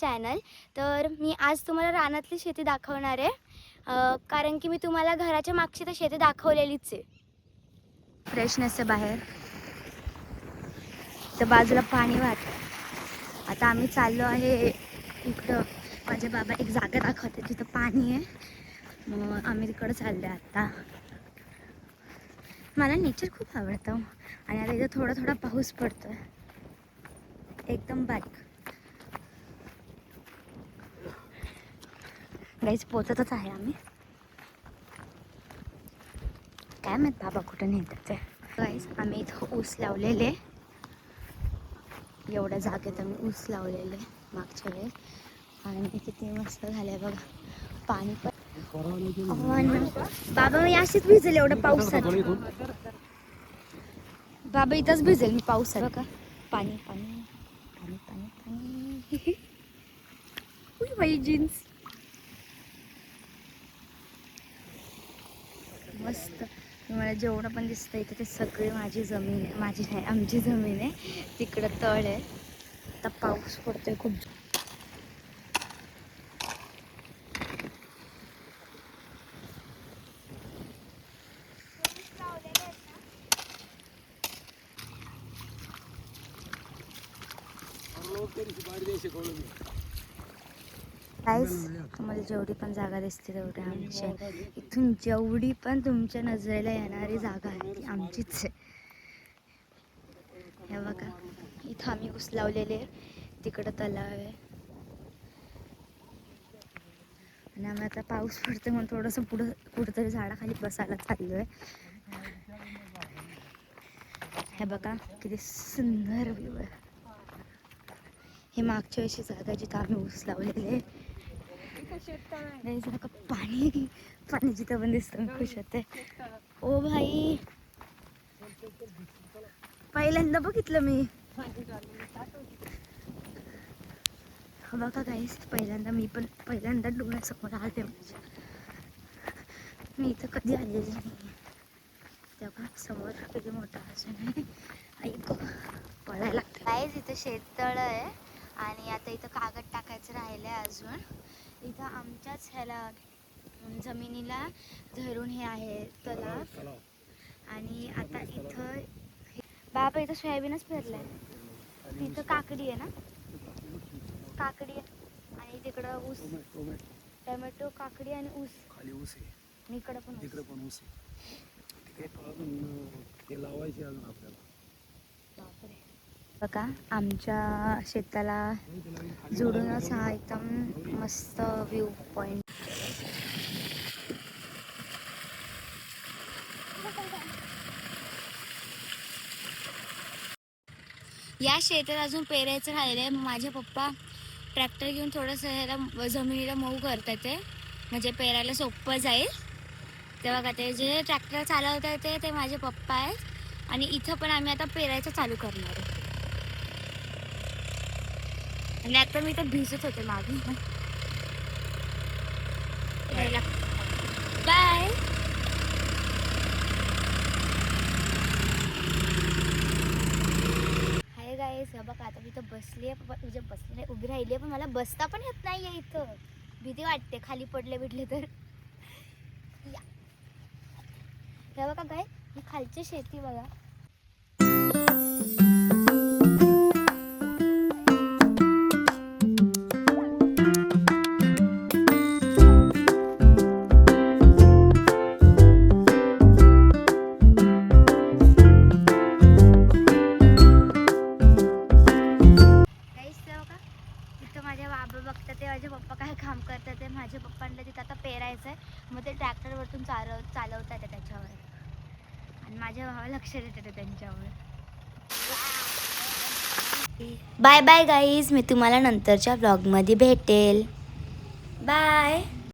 Channel. तर मी आज तुम्हाला रानातली शेती दाखवणार आहे, कारण की मी तुम्हाला घराच्या मागची तर शेती दाखवलेलीच आहे. फ्रेशनेस आहे बाहेर, तर बाजूला पाणी वाहतं. आता आम्ही चाललो आहे इकडं. माझे बाबा एक जागा दाखवते जिथं पाणी आहे, मग आम्ही तिकडं चाललो आहे आता. मला नेचर खूप आवडतं आणि आता इथं थोडा थोडा पाऊस पडतोय, एकदम बारीक. गाईज पोचतच आहे आम्ही. काय माहित बाबा कुठं नेतात ते. गाईज आम्ही इथं ऊस लावलेले, एवढ्या जागेत आम्ही ऊस लावलेले मागच्या वेळेस, आणि किती मस्त झालंय बघा. पाणी पण बाबा मी अशीच भिजेल एवढं पावसात. बाबा इथंच भिजेल मी पावसात बघा. पाणी पाणी पाणी पाणी पाणी. उई बाई जीन्स मस्त. मला जेवढं पण दिसतं इथे ते सगळी माझी जमीन आहे. माझी नाही, आमची जमीन आहे. तिकडं तळ आहे. आता पाऊस पडतोय खूप. तुम्हाला जेवढी पण जागा दिसते तेवढी आमची. इथून जेवढी पण तुमच्या नजरेला येणारी जागा आहे ती आमचीच आहे. हे बघा, इथं आम्ही ऊस लावलेले, तिकडं तलाव आहे. आणि आम्ही आता पाऊस पडते म्हणून थोडंसं कुठंतरी झाडाखाली बसायला चाललोय. हे बघा किती सुंदर व्ह्यू आहे. हे मागच्या अशी जागा जिथं आम्ही ऊस लावलेले. पाणी पाणी जिथं पण दिसतं मी खुश होते. ओ भाई, पहिल्यांदा बघितलं मी. बघा गाईस, पहिल्यांदा मी पण डोळ्यासमोर आले माझ्या. मी इथं कधी आलेली नाही. तेव्हा समोर किती मोठा असून आहे. ऐक पळायला लागतं. गाईस इथं शेततळ आहे आणि आता इथं कागद टाकायचं राहिलं आहे अजून. इथं आमच्याच ह्याला जमिनीला धरून हे आहे तलाव. आणि आता इथं बाबा इथं सोयाबीनच पेरलंय. इथं काकडी आहे ना, काकडी आहे आणि तिकडं ऊस, टोमॅटो, काकडी आणि ऊस. खाली ऊस आहे, इकडं पण ऊस आहे. लावायचे अजून आपल्याला. बघा आमच्या शेताला जोडूनच हा एकदम मस्त व्ह्यू पॉइंट. या शेतात अजून पेरायचं राहिलंय. माझे पप्पा ट्रॅक्टर घेऊन थोडंसं ह्याला जमिनीला मऊ करतात ते, म्हणजे पेरायला सोपं जाईल. ते बघा, ते जे ट्रॅक्टर चालवतात ते माझे पप्पा आहेत. आणि इथं पण आम्ही आता पेरायचं चालू करणार आहे. आणि आता मी तर भिजत होते मागे. बाय. हाय गाईस, बघा आता मी इथं बसली आहे. म्हणजे बसली नाही, उभी राहिली आहे, पण मला बसता पण येत नाही आहे. इथं भीती वाटते खाली पडले तर. हे बघा काय, ही खालची शेती बघा. माझे बाबा बघतात ते, माझे पप्पा काय काम करतात ते. माझ्या पप्पांना तिथं आता पेरायचं आहे, मग ते ट्रॅक्टरवरतून चालवतात त्याच्यावर. आणि माझ्या भावा लक्ष देते त्यांच्यावर. बाय बाय गाईज, मी तुम्हाला नंतरच्या ब्लॉगमध्ये भेटेल. बाय.